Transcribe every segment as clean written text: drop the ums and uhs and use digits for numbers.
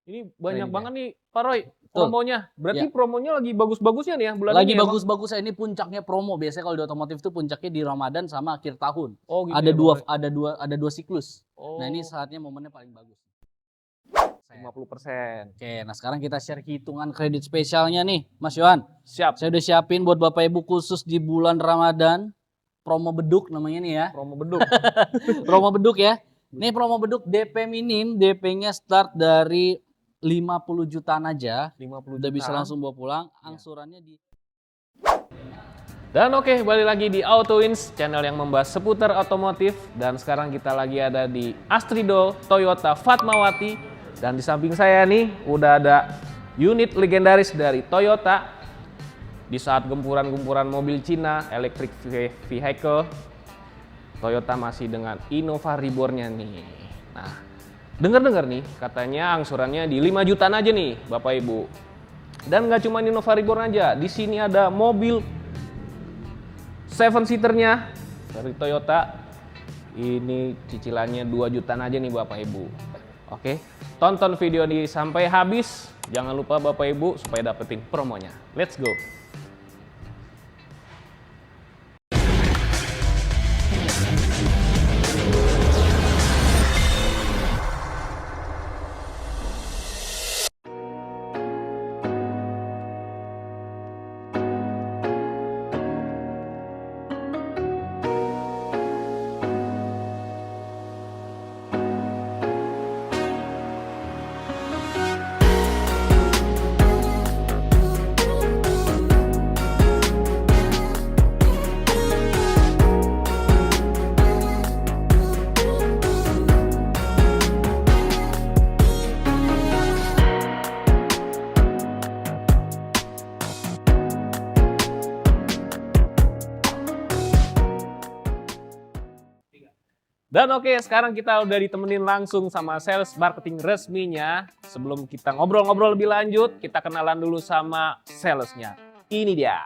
Ini banyak Keren, banget nih Pak Roy Betul. promonya. Berarti Ya. promonya lagi bagus-bagusnya nih ya bulan Lagi ini ya, Bang? bagus-bagusnya, ini puncaknya promo. Biasanya kalau di otomotif itu puncaknya di Ramadan sama akhir tahun. Oh gitu Ada ya, Bang dua Roy? ada dua siklus. Nah, ini Oh, saatnya momennya paling bagus. 50%. Oke, nah sekarang kita share hitungan kredit spesialnya nih, Mas Yohan. Siap. Saya udah siapin buat Bapak Ibu khusus di bulan Ramadan. Promo beduk namanya nih ya. Promo beduk. Promo beduk ya. Nih promo beduk DP minim, DP-nya start dari 50 jutaan aja. 50 Udah bisa jutaan. langsung bawa pulang. Angsurannya di Dan oke, balik lagi di Auto Wins, channel yang membahas seputar otomotif. Dan sekarang kita lagi ada di Astrido Toyota Fatmawati. Dan di samping saya nih udah ada unit legendaris dari Toyota. Di saat gempuran-gempuran mobil Cina, electric vehicle, Toyota masih dengan Innova Reborn-nya nih. Nah, dengar-dengar nih katanya angsurannya di 5 jutaan aja nih Bapak Ibu. Dan nggak cuma Innova Reborn aja, di sini ada mobil 7-seaternya dari Toyota. Ini cicilannya 2 jutaan aja nih Bapak Ibu. Oke, tonton video ini sampai habis. Jangan lupa Bapak Ibu supaya dapetin promonya. Let's go. Dan oke, sekarang kita udah ditemenin langsung sama sales marketing resminya. Sebelum kita ngobrol-ngobrol lebih lanjut, kita kenalan dulu sama salesnya. Ini dia.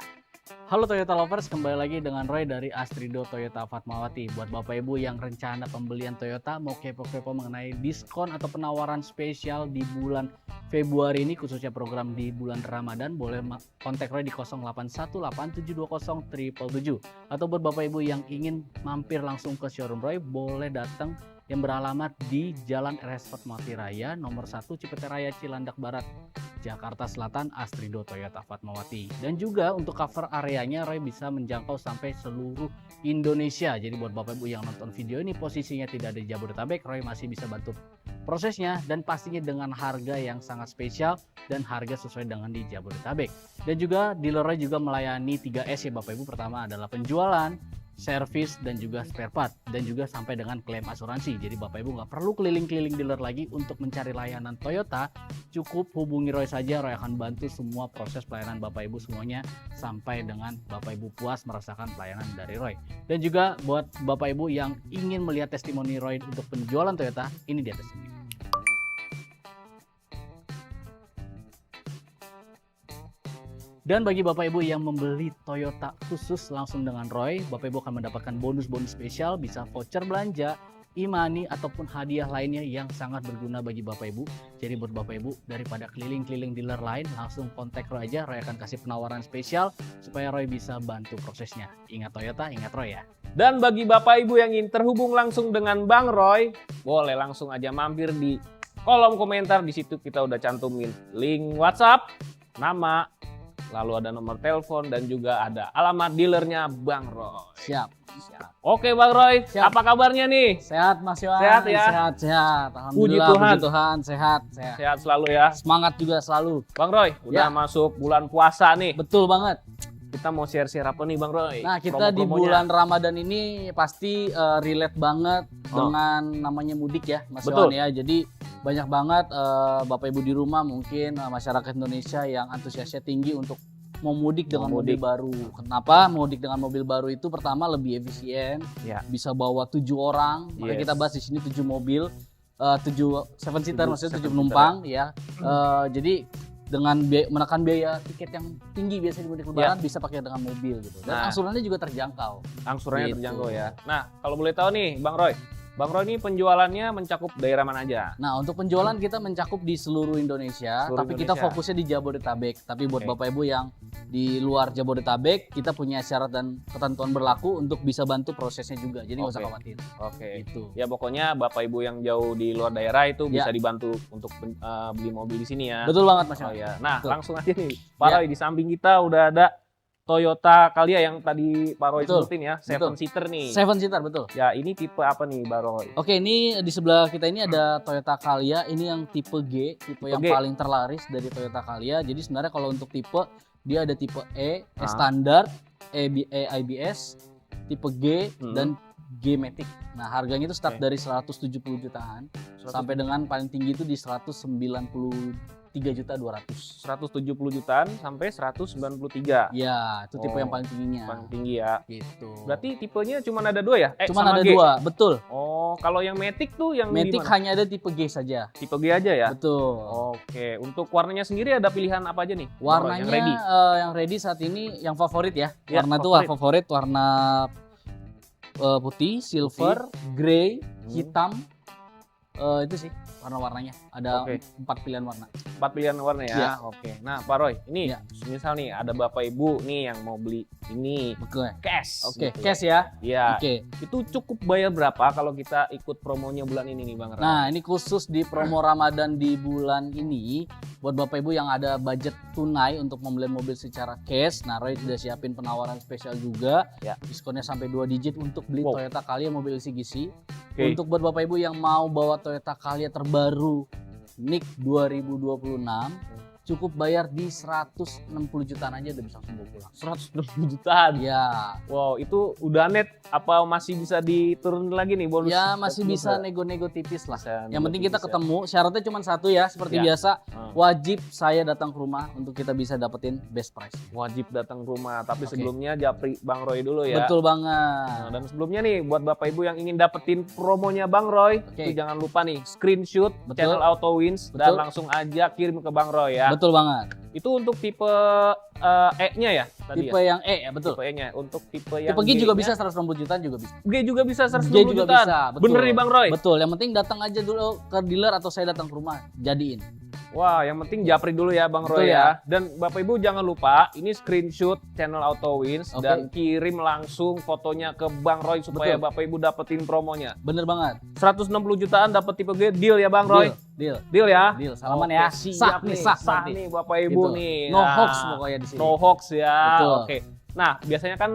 Halo Toyota Lovers, kembali lagi dengan Roy dari Astrido Toyota Fatmawati. Buat Bapak Ibu yang rencana pembelian Toyota mau kepo-kepo mengenai diskon atau penawaran spesial di bulan Februari ini, khususnya program di bulan Ramadan, boleh kontak Roy di 0818720777. Atau buat Bapak Ibu yang ingin mampir langsung ke showroom Roy, boleh datang yang beralamat di Jalan RS Fatmawati Raya nomor 1 Cipete Raya Cilandak Barat, Jakarta Selatan, Astrido Toyota Fatmawati. Dan juga untuk cover areanya Roy bisa menjangkau sampai seluruh Indonesia. Jadi buat Bapak Ibu yang nonton video ini posisinya tidak ada di Jabodetabek, Roy masih bisa bantu prosesnya dan pastinya dengan harga yang sangat spesial dan harga sesuai dengan di Jabodetabek. Dan juga dealer Roy juga melayani 3S ya Bapak Ibu. Pertama adalah penjualan, servis, dan juga spare part, dan juga sampai dengan klaim asuransi. Jadi Bapak Ibu nggak perlu keliling-keliling dealer lagi untuk mencari layanan Toyota. Cukup hubungi Roy saja, Roy akan bantu semua proses pelayanan Bapak Ibu semuanya sampai dengan Bapak Ibu puas merasakan pelayanan dari Roy. Dan juga buat Bapak Ibu yang ingin melihat testimoni Roy untuk penjualan Toyota, ini dia testimoni. Dan bagi Bapak Ibu yang membeli Toyota khusus langsung dengan Roy, Bapak Ibu akan mendapatkan bonus-bonus spesial, bisa voucher belanja, e-money, ataupun hadiah lainnya yang sangat berguna bagi Bapak Ibu. Jadi buat Bapak Ibu, daripada keliling-keliling dealer lain, langsung kontak Roy aja. Roy akan kasih penawaran spesial supaya Roy bisa bantu prosesnya. Ingat Toyota, ingat Roy ya. Dan bagi Bapak Ibu yang ingin terhubung langsung dengan Bang Roy, boleh langsung aja mampir di kolom komentar. Di situ kita udah cantumin link WhatsApp, nama, lalu ada nomor telepon, dan juga ada alamat dealernya Bang Roy. Siap. Oke Bang Roy, Siap. Apa kabarnya nih? Sehat Mas Yohan? Sehat ya? Sehat. Puji Alhamdulillah, Tuhan. puji Tuhan, sehat. Sehat selalu ya. Semangat juga selalu. Bang Roy, udah Ya. masuk bulan puasa nih. Betul banget. Kita mau share-share apa nih Bang Roy? Nah, kita di Promo-promonya. bulan Ramadan ini pasti relate banget dengan namanya mudik ya, Mas Betul. Yohan ya. Jadi banyak banget Bapak Ibu di rumah mungkin masyarakat Indonesia yang antusiasnya tinggi untuk mau mudik dengan Mau mobil mudik. baru. Kenapa mudik dengan mobil baru itu? Pertama lebih efisien, Ya. bisa bawa 7 orang. Makanya Yes. kita bahas di sini 7 mobil, 7 7-seater maksudnya 7 7 penumpang ya. Jadi dengan menekan biaya tiket yang tinggi biasanya di mudik lebaran bisa pakai dengan mobil gitu. Dan Nah. angsurannya juga terjangkau. Angsurannya Gitu. terjangkau ya. Nah, kalau boleh tahu nih Bang Roy, Bang Roy ini penjualannya mencakup daerah mana aja? Nah, untuk penjualan kita mencakup di seluruh Indonesia, Seluruh tapi kita Indonesia. fokusnya di Jabodetabek. Tapi buat Oke. Bapak Ibu yang di luar Jabodetabek, kita punya syarat dan ketentuan berlaku untuk bisa bantu prosesnya juga. Jadi nggak usah Oke. khawatir. Oke. Gitu. Ya pokoknya Bapak Ibu yang jauh di luar daerah itu Ya. bisa dibantu untuk beli mobil di sini ya. Betul banget Mas. Oh ya. Nah, Betul. langsung aja nih. Pak Ya. Roy, di samping kita udah ada Toyota Calya yang tadi Pak Roy Betul. sebutin ya, Betul. 7 seater nih. 7 seater betul. Ya, ini tipe apa nih, Bang Roy? Oke, ini di sebelah kita ini ada Toyota Calya. Ini yang tipe G, tipe yang G. paling terlaris dari Toyota Calya. Jadi sebenarnya kalau untuk tipe dia ada tipe E Ah. standar, IBS, tipe G dan G Matic. Nah, harganya itu start Oke. dari 170 jutaan sampai dengan paling tinggi itu di 193.200.000. 170 jutaan sampai 193. Ya, itu tipe Oh, yang paling tingginya. Paling tinggi ya. Gitu. Berarti tipenya cuma ada 2 ya? Cuman sama ada G. 2, betul. Oh, kalau yang Matic tuh yang Matic gimana? hanya ada tipe G saja. Tipe G aja ya? Betul. Oke, untuk warnanya sendiri ada pilihan apa aja nih? Warnanya yang ready. yang ready saat ini yang favorit ya. Ya, Warna itu favorit warna putih, silver, grey, hitam. Itu sih warna-warnanya. Ada Oke. 4 pilihan warna. 4 pilihan warna ya. Iya. Oke. Nah, Pak Roy, ini Iya. misal nih ada Bapak Ibu nih yang mau beli ini Oke. cash. Oke, gitu. cash ya. Iya. Oke. Itu cukup bayar berapa kalau kita ikut promonya bulan ini nih, Bang Roy? Nah, ini khusus di promo Ramadan di bulan ini buat Bapak Ibu yang ada budget tunai untuk membeli mobil secara cash. Nah, Roy sudah siapin penawaran spesial juga. Ya. Diskonnya sampai 2 digit untuk beli Wow. Toyota Calya mobil CGC. Oke. Untuk buat Bapak Ibu yang mau bawa Toyota Calya terbaru NIK 2026 cukup bayar di 160 jutaan aja udah bisa langsung bawa pulang. 160 jutaan. Ya, Wow, itu udah net apa masih bisa diturunin lagi nih bonus? ya masih bisa Bisa nego-nego tipis lah. Yang nego penting kita tipis ya. ketemu, syaratnya cuma satu ya, seperti Ya. biasa. Hmm. Wajib saya datang ke rumah untuk kita bisa dapetin best price. Wajib datang ke rumah, tapi Oke. sebelumnya japri Bang Roy dulu ya. Betul Nah, banget. dan sebelumnya nih buat Bapak Ibu yang ingin dapetin promonya Bang Roy, Oke. itu jangan lupa nih screenshot Betul. channel Auto Wins dan Betul. langsung aja kirim ke Bang Roy ya. Betul banget. Itu untuk tipe E-nya ya tadi Tipe yang E ya, betul. Tipe E-nya. Untuk tipe yang Tipe G juga G-nya, bisa 160 jutaan juga bisa. G juga bisa 160 G juga jutaan. bisa, betul. Bener nih Bang Roy? Betul, yang penting datang aja dulu ke dealer atau saya datang ke rumah, jadiin. Wah, yang penting japri dulu ya Bang Betul Roy ya. ya. Dan Bapak Ibu jangan lupa ini screenshot channel Auto Wins Oke. dan kirim langsung fotonya ke Bang Roy supaya Betul. Bapak Ibu dapetin promonya. Bener banget. 160 jutaan dapat tipe G, deal ya Bang Roy. Deal. Deal ya. Deal. Salaman Oke, ya. Siap nih, sah sah nanti. nih Bapak Ibu Gitu. nih. No Nah, hoax pokoknya di sini. No hoax ya. Betul. Oke. Nah, biasanya kan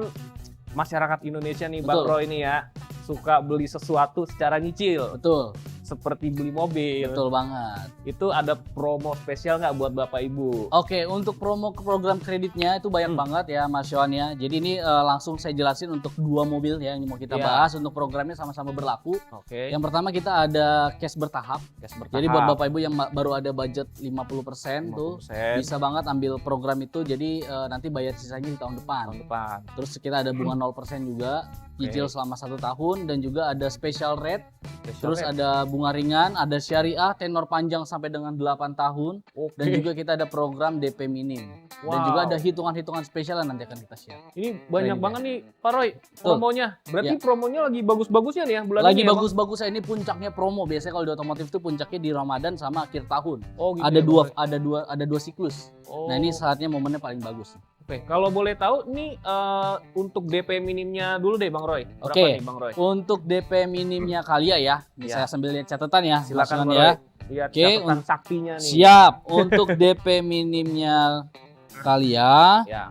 masyarakat Indonesia nih Bang Betul. Roy ini ya suka beli sesuatu secara nyicil Betul. seperti beli mobil. Betul banget. Itu ada promo spesial nggak buat Bapak Ibu? Oke, untuk promo program kreditnya itu banyak banget ya Mas Yohan ya. Jadi ini langsung saya jelasin untuk 2 mobil ya yang mau kita Iya. bahas. Untuk programnya sama-sama berlaku. Oke. Yang pertama kita ada cash bertahap. Cash bertahap. Jadi buat Bapak Ibu yang baru ada budget 50% tuh 50%. bisa banget ambil program itu. Jadi nanti bayar sisanya di tahun depan. tahun depan. Terus kita ada bunga 0% juga, cicil selama 1 tahun, dan juga ada special rate. Terus ada bunga ringan, ada syariah tenor panjang sampai dengan 8 tahun, Oke. dan juga kita ada program DP minim. Dan Wow. juga ada hitungan-hitungan spesial yang nanti akan kita share. Ini banyak Keren, banget nih Pak Roy promonya. Berarti Ya. promonya lagi bagus-bagusnya nih ya bulan Lagi ini ya, Bang? bagus-bagus ini puncaknya promo. Biasanya kalau di otomotif itu puncaknya di Ramadan sama akhir tahun. Oh, gitu Ada ya, dua, Bang? ada dua siklus. Oh. Nah ini saatnya momennya paling bagus. Oke, kalau boleh tahu ini untuk DP minimnya dulu deh Bang Roy. Berapa Oke. nih Bang Roy? Untuk DP minimnya Calya ya, ini Ya. saya sambil lihat catatan ya, Silakan Mas Bang Yohan ya. Roy. Lihat Oke, catatan saktinya nih. Siap. Untuk DP minimnya Calya Ya,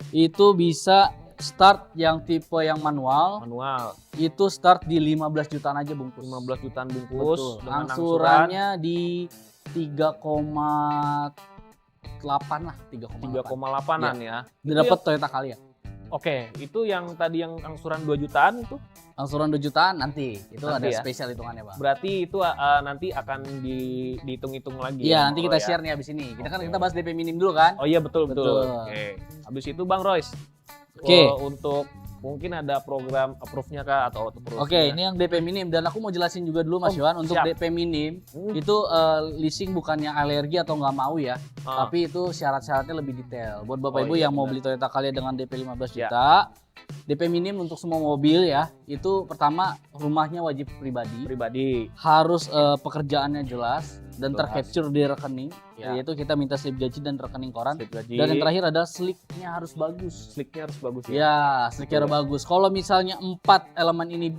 itu bisa start yang tipe yang manual manual. itu start di 15 jutaan aja bungkus. 15 jutaan bungkus Betul. dengan angsuran Angsurannya di 3,8 lah, 3,8. 3,8-an ya. Dapat Toyota Calya. Oke, itu yang tadi yang angsuran 2 jutaan itu Angsuran 2 jutaan nanti itu Nanti ada ya? spesial hitungannya, Bang. berarti itu nanti akan dihitung-hitung lagi. Iya, ya, nanti Bang kita Roy, ya? share nih abis ini. Kita kan Oke. kita bahas DP minim dulu kan? Oh iya betul betul. Betul. Oke. Habis itu Bang Royce. Oke. Untuk mungkin ada program approve-nya kah atau auto approve? Oke, ini yang DP minim dan aku mau jelasin juga dulu Mas Yohan untuk siap. DP minim itu leasing bukannya alergi atau nggak mau ya, tapi itu syarat-syaratnya lebih detail. Buat Bapak Ibu yang mau beli Toyota Calya dengan DP 15 juta, DP minim untuk semua mobil ya, itu pertama rumahnya wajib pribadi, harus pekerjaannya jelas dan tercapture di rekening, yaitu kita minta slip gaji dan rekening koran. Dan yang terakhir adalah slicknya harus bagus. Slicknya harus bagus ya? Ya, slicknya harus bagus. Kalau misalnya 4 elemen ini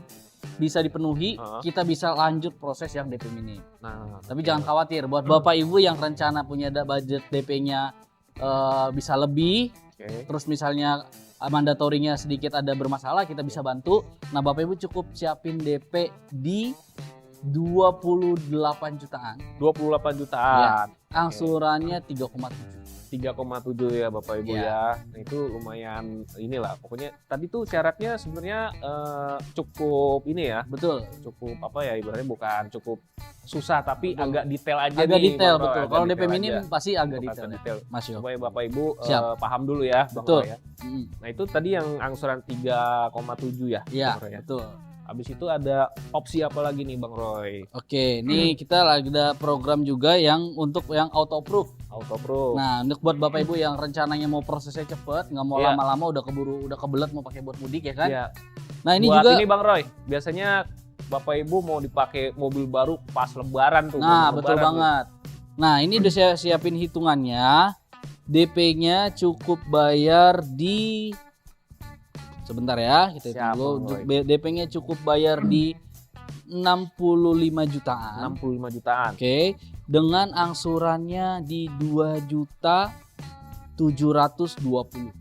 bisa dipenuhi, kita bisa lanjut proses yang DP minim. Nah, tapi jangan khawatir, buat Bapak Ibu yang rencana punya budget DP-nya bisa lebih, terus misalnya mandatorinya sedikit ada bermasalah, kita bisa bantu. Nah, Bapak Ibu cukup siapin DP di 28 jutaan. 28 jutaan. Ya, angsurannya 3,7 ya Bapak Ibu ya. Nah, itu lumayan inilah. Pokoknya tadi tuh syaratnya sebenarnya cukup ini ya. Betul. Cukup apa ya, ibaratnya bukan cukup susah tapi agak detail aja agak nih. Detail, Bang, betul. Kalau DP minim aja. pasti agak detail. Mas supaya Bapak Ibu paham dulu ya Bang betul. Roy ya. Nah, itu tadi yang angsuran 3,7 ya. Iya, Roy, ya? betul. Habis itu ada opsi apa lagi nih Bang Roy? Oke, ini kita lagi ada program juga yang untuk yang auto approve. Auto approve. Nah, untuk buat Bapak Ibu yang rencananya mau prosesnya cepet, nggak mau lama-lama udah keburu, udah kebelet mau pakai buat mudik ya kan? Iya. Nah, ini buat juga ini Bang Roy, biasanya Bapak Ibu mau dipakai mobil baru pas lebaran tuh. Nah, betul banget. Nah, ini udah saya siapin hitungannya. DP-nya cukup bayar di sebentar ya, kita hitung dulu. Untuk DP-nya cukup bayar di 65 jutaan. 65 jutaan. Oke, dengan angsurannya di 2.720.000.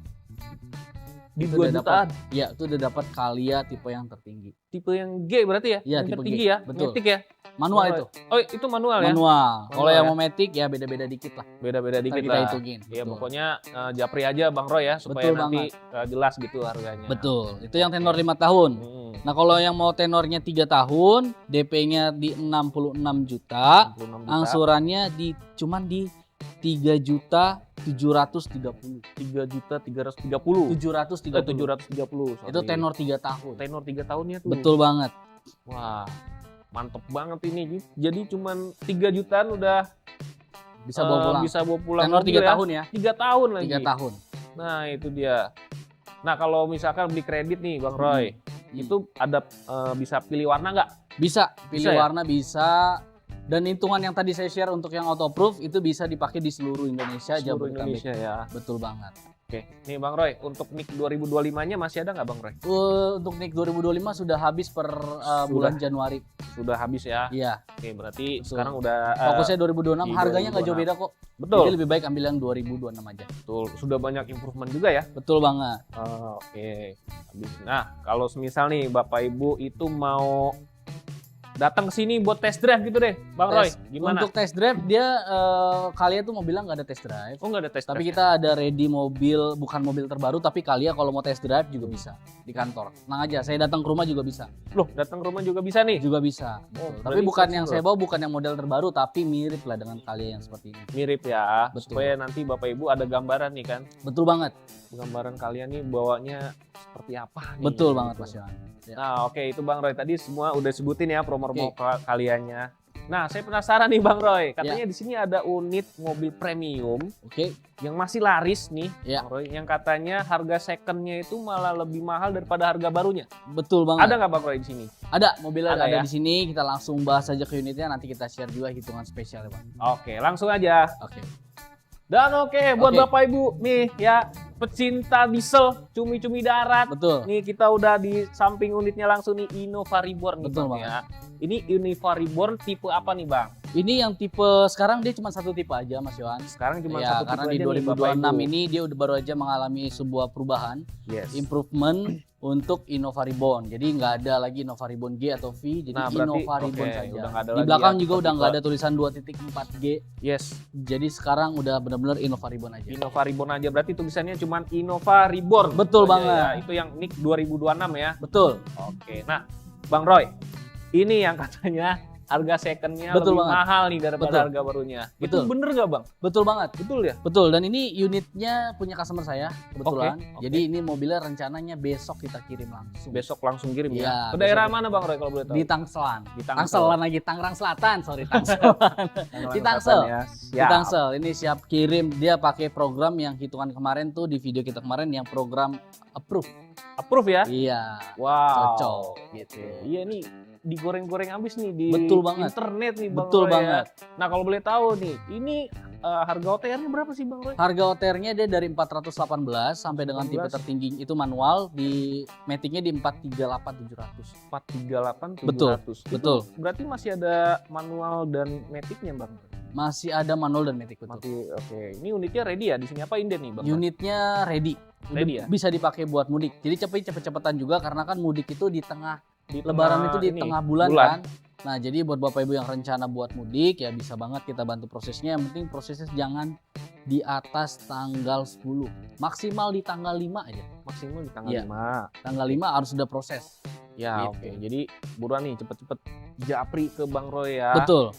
Di 2 jutaan? Iya, itu udah dapat Calya tipe yang tertinggi. Tipe yang G berarti ya? Iya, yang tipe tertinggi G. ya? Betul. Matic ya? Manual itu. Oh, itu manual ya? Manual. Kalau yang mau Matic ya beda-beda dikit lah. Beda-beda dikit kita lah. hitungin. Ya pokoknya japri aja Bang Roy ya supaya betul nanti jelas gitu harganya. Betul. Itu yang tenor 5 tahun. Nah, kalau yang mau tenornya 3 tahun, DP-nya di 66 juta, angsurannya cuman di 3.730.000. 730. Itu tenor 3 tahun. Tenor 3 tahunnya tuh. Betul banget. Wah, mantep banget ini. Jadi cuman 3 jutaan udah bisa bawa pulang. Bisa bawa pulang. Tenor 3 tahun ya. 3 tahun lagi. 3 tahun. Nah, itu dia. Nah, kalau misalkan beli kredit nih Bang Roy, itu ada bisa pilih warna nggak? Bisa, pilih warna bisa. Dan hitungan yang tadi saya share untuk yang auto approve itu bisa dipakai di seluruh Indonesia. Seluruh Indonesia ya. Betul banget. Oke, nih Bang Roy, untuk NIK 2025-nya masih ada nggak Bang Roy? Untuk NIK 2025 sudah habis per bulan Januari. Sudah habis ya? Iya. Oke, berarti sekarang udah... Fokusnya 2026, harganya nggak jauh beda kok. Betul. Jadi lebih baik ambil yang 2026 aja. Betul, sudah banyak improvement juga ya? Betul banget. Oke. Nah, kalau misal nih Bapak Ibu itu mau datang ke sini buat test drive gitu deh, Bang Roy. Gimana? Untuk test drive dia Calya tuh mau bilang nggak ada test drive. Oh, nggak ada test drive. Tapi kita ada ready mobil, bukan mobil terbaru, tapi Calya kalau mau test drive juga bisa di kantor. Tenang aja, saya datang ke rumah juga bisa. Loh, datang ke rumah juga bisa nih? Juga bisa. Oh, tapi bukan yang saya bawa, bukan yang model terbaru, tapi mirip lah dengan Calya yang seperti ini. Mirip ya. Betul. Supaya nanti Bapak Ibu ada gambaran nih kan. Betul banget. Gambaran kalian nih bawanya seperti apa nih. Betul banget Mas Yohan. Ya. Nah, oke, itu Bang Roy tadi semua udah sebutin ya promo-promo kaliannya. Nah, saya penasaran nih Bang Roy. Katanya di sini ada unit mobil premium. Yang masih laris nih, Bang Roy. Yang katanya harga secondnya itu malah lebih mahal daripada harga barunya. Betul banget. Ada nggak Bang Roy di sini? Ada, mobilnya ada di sini. Kita langsung bahas aja ke unitnya. Nanti kita share juga hitungan spesial ya Bang. Oke, langsung aja. Oke. Dan buat Bapak Ibu nih ya, pecinta diesel, cumi-cumi darat. Betul. Nih kita udah di samping unitnya langsung nih Innova Reborn. Betul nih, ya. Ini Innova Reborn tipe apa nih Bang? Ini yang tipe sekarang dia cuma satu tipe aja Mas Yohan. Sekarang cuma satu tipe karena aja. Karena di 2026 ini dia udah baru aja mengalami sebuah perubahan, improvement untuk Innova Reborn. Jadi nggak ada lagi Innova Reborn G atau V, jadi Innova Reborn saja. Di belakang juga udah nggak ada tulisan 2.4G. Yes. Jadi sekarang udah benar-benar Innova Reborn aja. Innova Reborn aja, berarti tulisannya cuma Innova Reborn. Betul banget. Ya. Itu yang NIK 2026 ya. Betul. Oke. Nah, Bang Roy, ini yang katanya harga secondnya Betul lebih banget. mahal nih daripada Betul. harga barunya. Itu Betul. bener nggak bang? Betul banget. Betul ya? Betul, dan ini unitnya punya customer saya kebetulan. Oke. Jadi ini mobilnya rencananya besok kita kirim langsung. Besok langsung kirim Iya, ya? Ke besok daerah kirim. mana bang Roy kalau boleh tahu? Di Tangsel. Di Tangsel. Tangselan lagi, Tangerang Selatan, sorry Tangsel. Di Tangsel. Ya. Di Tangsel, ini siap kirim. Dia pakai program yang hitungan kemarin tuh di video kita kemarin yang program approve. Approve ya? Iya, Wow. cocok gitu. Iya nih digoreng-goreng abis nih di Betul banget. internet nih bang Betul Roy banget. ya. Nah kalau boleh tahu nih, ini harga OTR-nya berapa sih bang Roy? Harga OTR-nya dia dari 418 sampai dengan tipe 418. tertinggi itu manual, di matic-nya di 438 700. 438 Betul, 700. Itu betul. Berarti masih ada manual dan matic-nya bang? Masih ada manual dan matic, betul. Masih oke. Ini unitnya ready ya? Di sini apa inden nih bang? Unitnya ready. Ready ya? Bisa dipakai buat mudik. Jadi cepet-cepetan juga karena kan mudik itu di tengah Di Lebaran tengah itu di ini, tengah bulan kan. Nah, jadi buat Bapak Ibu yang rencana buat mudik ya bisa banget kita bantu prosesnya. Yang penting prosesnya jangan di atas tanggal 10. Maksimal di tanggal 5 aja. Maksimal di tanggal Iya. 5. Tanggal 5 harus sudah proses. Ya Gitu. oke. Jadi buruan nih cepet-cepet japri ke Bang Roy ya. Betul.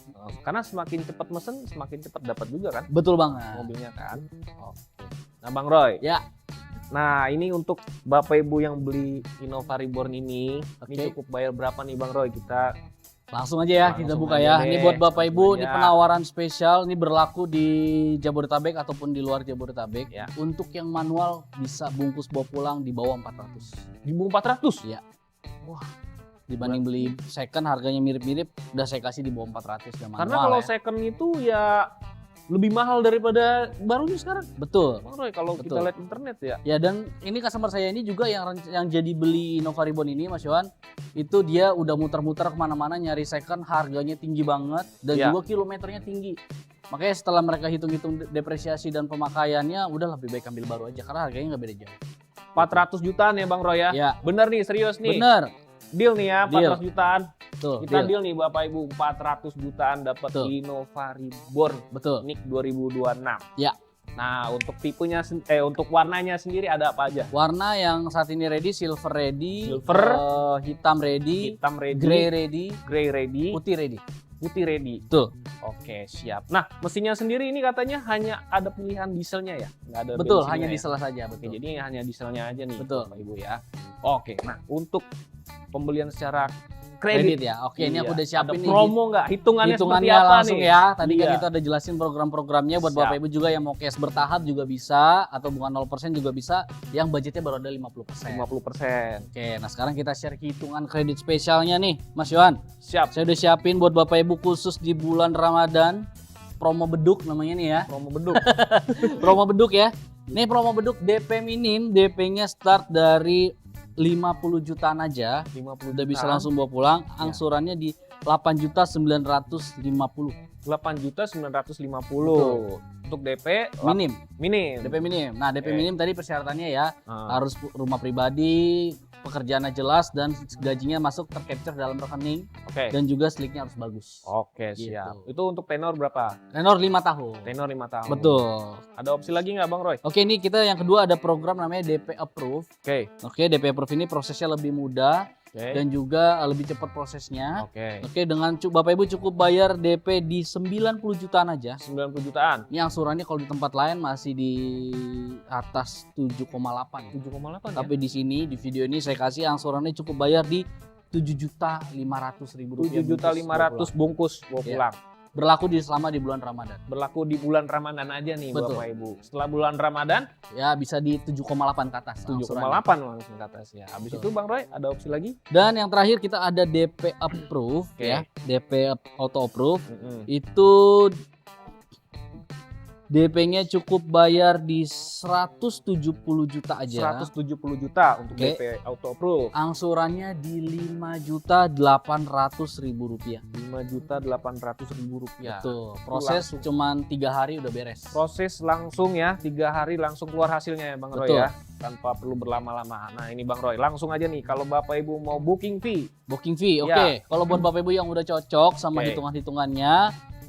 Karena semakin cepat mesen semakin cepat dapat juga kan Betul banget. mobilnya kan. Oke. Nah Bang Roy. Ya. Nah ini untuk Bapak Ibu yang beli Innova Reborn ini Oke. cukup bayar berapa nih Bang Roy? Kita Langsung aja ya kita Langsung buka aja ya. deh, Ini buat Bapak Ibu, langsung ini aja. penawaran spesial. Ini berlaku di Jabodetabek ataupun di luar Jabodetabek. Ya. Untuk yang manual bisa bungkus bawa pulang di bawah 400. di 400. Iya. Wah. Dibanding beli second harganya mirip-mirip, udah saya kasih di bawah 400 dan manual. Karena kalau ya. second itu ya lebih mahal daripada barunya sekarang. Betul. Bang Roy kalau kita Betul. lihat internet ya. Ya, dan ini customer saya ini juga yang jadi beli Innova Reborn ini Mas Yohan, itu dia udah muter-muter kemana-mana nyari second, harganya tinggi banget dan Ya. juga kilometernya tinggi. Makanya setelah mereka hitung-hitung depresiasi dan pemakaiannya, udah lebih baik ambil baru aja karena harganya nggak beda jauh. 400 jutaan ya Bang Roy ya. Ya, Bener nih, serius nih. bener. Deal nih ya, 400 jutaan. Betul. Kita deal. deal nih Bapak Ibu, 400 jutaan dapat Betul. Innova Reborn Betul. NIK 2026. Ya. Nah, untuk tipenya untuk warnanya sendiri ada apa aja? Warna yang saat ini ready, silver ready, Silver. hitam ready, Hitam ready, grey ready, grey ready, putih ready. putih ready. Betul. Oke, siap. Nah, mesinnya sendiri ini katanya hanya ada pilihan dieselnya ya? Nggak ada Betul, bensinnya hanya ya? diesel saja, Oke, betul. jadi hanya dieselnya aja nih Betul. Bapak Ibu ya. Oke, nah untuk pembelian secara Kredit kredit, ya. Oke, ini aku iya. udah siapin ada nih. promo nggak? Hitungannya Hitungannya seperti apa langsung nih? ya. Tadi kan Iya. kita udah jelasin program-programnya buat Siap. Bapak Ibu juga yang mau cash bertahap juga bisa atau bunga 0% juga bisa, yang budgetnya baru ada 50%. 50%. Oke, nah sekarang kita share hitungan kredit spesialnya nih, Mas Yohan. Siap. Saya udah siapin buat Bapak Ibu khusus di bulan Ramadan. Promo beduk namanya nih ya. Promo beduk. Promo beduk ya. Nih promo beduk DP minim, DP-nya start dari 50 jutaan aja. 50 Udah bisa jutaan. langsung bawa pulang. Angsurannya di 8.950 8.950 untuk DP minim. minim. DP minim. Nah, DP Oke. minim tadi persyaratannya ya Ah, harus rumah pribadi, pekerjaannya jelas dan gajinya masuk tercapture dalam rekening Oke. dan juga sliknya harus bagus. Oke, Gitu. siap. Itu untuk tenor berapa? Tenor 5 tahun. Tenor 5 tahun. Betul. Ada opsi lagi nggak Bang Roy? Oke, ini kita yang kedua ada program namanya DP Approve. Oke. Oke, DP Approve ini prosesnya lebih mudah Oke. dan juga lebih cepat prosesnya. Oke. Oke, dengan Bapak Ibu cukup bayar DP di 90 jutaan aja. 90 jutaan. Ini angsurannya kalau di tempat lain masih di atas 7,8. 7,8 Tapi di sini di video ini saya kasih angsurannya cukup bayar di 7.500.000 ya. rupiah. 7.500 bungkus bawa Iya. pulang. Berlaku selama di bulan Ramadan. Berlaku di bulan Ramadan aja nih Betul. Bapak Ibu. Setelah bulan Ramadan Ya bisa di 7,8 ke atas. angsurannya. 7,8 langsung ke atas ya. Habis Betul. itu Bang Roy ada opsi lagi? Dan yang terakhir kita ada DP Approve Oke. ya. DP Auto Approve Mm-mm. itu DP-nya cukup bayar di 170 juta aja. 170 juta untuk Oke. DP auto approve. Angsurannya di 5.800.000 rupiah. 5.800.000 rupiah. Betul. Proses langsung. cuman 3 hari udah beres. Proses langsung ya, 3 hari langsung keluar hasilnya ya Bang Roy Betul. ya. Tanpa perlu berlama-lama. Nah ini Bang Roy, langsung aja nih kalau Bapak Ibu mau booking fee. Booking fee, oke. Ya. Kalau buat Bapak Ibu yang udah cocok sama Oke. hitungan-hitungannya,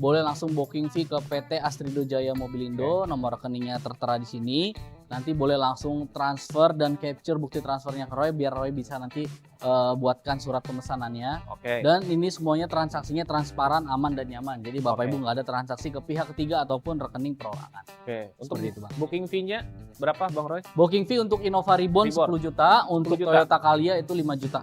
boleh langsung booking fee ke PT Astrido Jaya Mobilindo, nomor rekeningnya tertera di sini. Nanti boleh langsung transfer dan capture bukti transfernya ke Roy biar Roy bisa nanti buatkan surat pemesanannya. Oke. Dan ini semuanya transaksinya transparan, aman dan nyaman. Jadi Bapak Oke. Ibu nggak ada transaksi ke pihak ketiga ataupun rekening perorangan. Oke. Untuk Seperti itu, Bang. booking fee-nya berapa Bang Roy? Booking fee untuk Innova Reborn Reborn. 10 juta, untuk 10 juta. Toyota Calya itu 5 juta.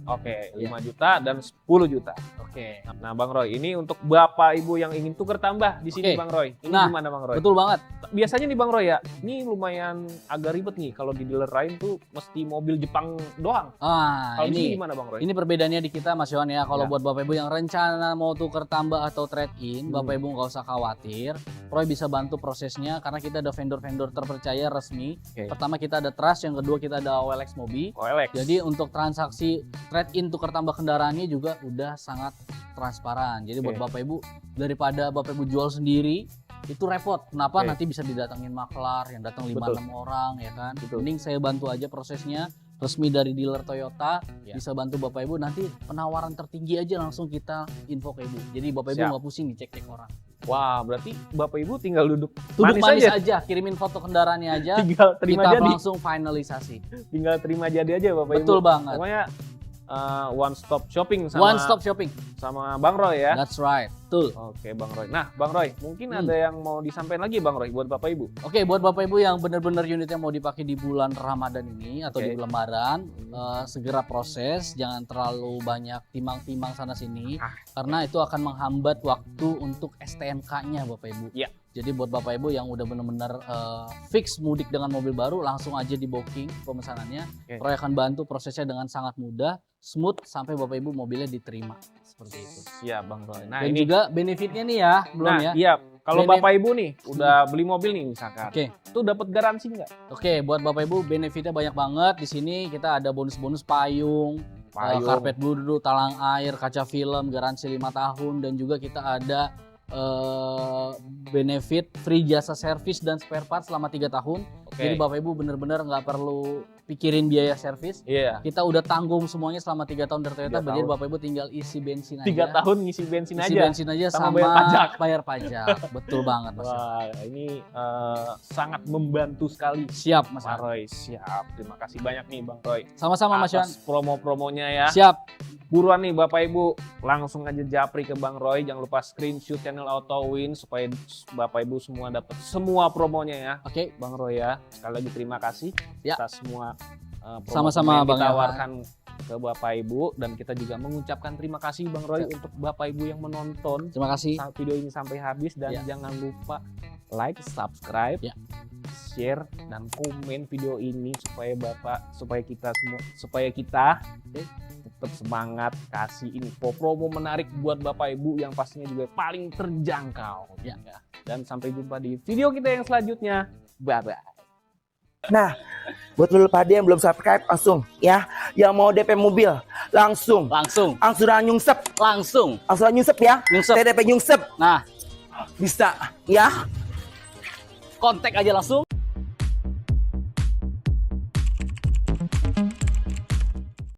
Oke, Iya. 5 juta dan 10 juta. Oke. Nah, Bang Roy, ini untuk Bapak Ibu yang ingin tuker tambah di sini Oke. Bang Roy. Ini Nah, gimana Bang Roy? Betul banget. Biasanya nih Bang Roy ya, ini lumayan agak ribet nih kalau di dealer lain tuh mesti mobil Jepang doang. Kalau di sini Ini gimana Bang Roy? Ini perbedaannya di kita Mas Yohan ya. Kalau Ya. buat Bapak Ibu yang rencana mau tuker tambah atau trade in, Bapak Ibu nggak usah khawatir. Roy bisa bantu prosesnya karena kita ada vendor-vendor terpercaya resmi. Oke. Pertama kita ada Trust, yang kedua kita ada OLX Mobi. OLX. Jadi untuk transaksi trade in tuker tambah kendaraannya juga udah sangat transparan. Jadi buat Oke. Bapak Ibu, daripada Bapak Ibu jual sendiri itu repot. Kenapa? Oke. Nanti bisa didatengin maklar yang datang 5-6 orang ya kan. Betul. Mending saya bantu aja prosesnya resmi dari dealer Toyota, Ya. bisa bantu Bapak Ibu, nanti penawaran tertinggi aja langsung kita info ke Ibu. Jadi Bapak Ibu Siap. nggak pusing dicek-cek orang. Wah, berarti Bapak Ibu tinggal duduk Duduk manis aja. aja, kirimin foto kendaraannya aja, Tinggal terima kita jadi. langsung finalisasi. Tinggal terima jadi aja Bapak Ibu. Betul banget. Pokoknya one stop shopping sama One stop shopping. sama Bang Roy ya. That's right. Betul. Oke, Bang Roy. Nah, Bang Roy, mungkin Hmm. ada yang mau disampaikan lagi Bang Roy buat Bapak Ibu. Oke, buat Bapak Ibu yang benar-benar unitnya mau dipakai di bulan Ramadan ini atau Oke. di Lebaran, segera proses, jangan terlalu banyak timang-timang sana sini, karena itu akan menghambat waktu untuk STNK-nya Bapak Ibu. Iya. Jadi buat Bapak Ibu yang udah benar-benar fix mudik dengan mobil baru, langsung aja di booking pemesanannya. Oke. Roy akan bantu prosesnya dengan sangat mudah, smooth sampai Bapak Ibu mobilnya diterima. Seperti itu. Iya, Bang Roy. Nah, Dan ini juga benefitnya nih ya, belum nah, ya? iya. Kalau Benef- Bapak Ibu nih udah beli mobil nih misalkan. Oke. Itu dapat garansi nggak? Oke, buat Bapak Ibu benefitnya banyak banget. Di sini kita ada bonus-bonus payung, karpet bodoh, talang air, kaca film, garansi 5 tahun, dan juga kita ada benefit free jasa servis dan spare part selama 3 tahun. Oke. Jadi Bapak Ibu benar-benar nggak perlu pikirin biaya servis. Iya. Kita udah tanggung semuanya selama 3 tahun dari Toyota. 3 Jadi tahun. Bapak Ibu tinggal isi bensin aja. 3 tahun ngisi bensin Isi aja. bensin aja sama sama bayar pajak. bayar pajak. Betul banget Mas. Wah, ini sangat membantu sekali. Siap Mas. Mas Roy, siap. Terima kasih banyak nih Bang Roy. Sama-sama Mas Yohan. Atas promo-promonya ya. Siap. Buruan nih Bapak Ibu, langsung aja japri ke Bang Roy. Jangan lupa screenshot channel Auto Win supaya Bapak Ibu semua dapat semua promonya ya. Oke. Bang Roy ya. Sekali lagi terima kasih Ya. atas semua promo Sama-sama, yang Bang Yohan. ditawarkan ke Bapak Ibu, dan kita juga mengucapkan terima kasih Bang Roy untuk Bapak Ibu yang menonton Terima kasih. video ini sampai habis, dan Ya. jangan lupa like, subscribe, Ya. share, dan komen video ini supaya kita tetap semangat kasih info promo menarik buat Bapak Ibu yang pastinya juga paling terjangkau. Ya. Dan sampai jumpa di video kita yang selanjutnya. Bye bye. Nah, buat lu pada yang belum subscribe langsung ya, yang mau DP mobil langsung Langsung. angsuran nyungsep, Langsung. angsuran nyungsep ya, Nyungsep. TDP nyungsep Nah, bisa ya. kontak aja langsung.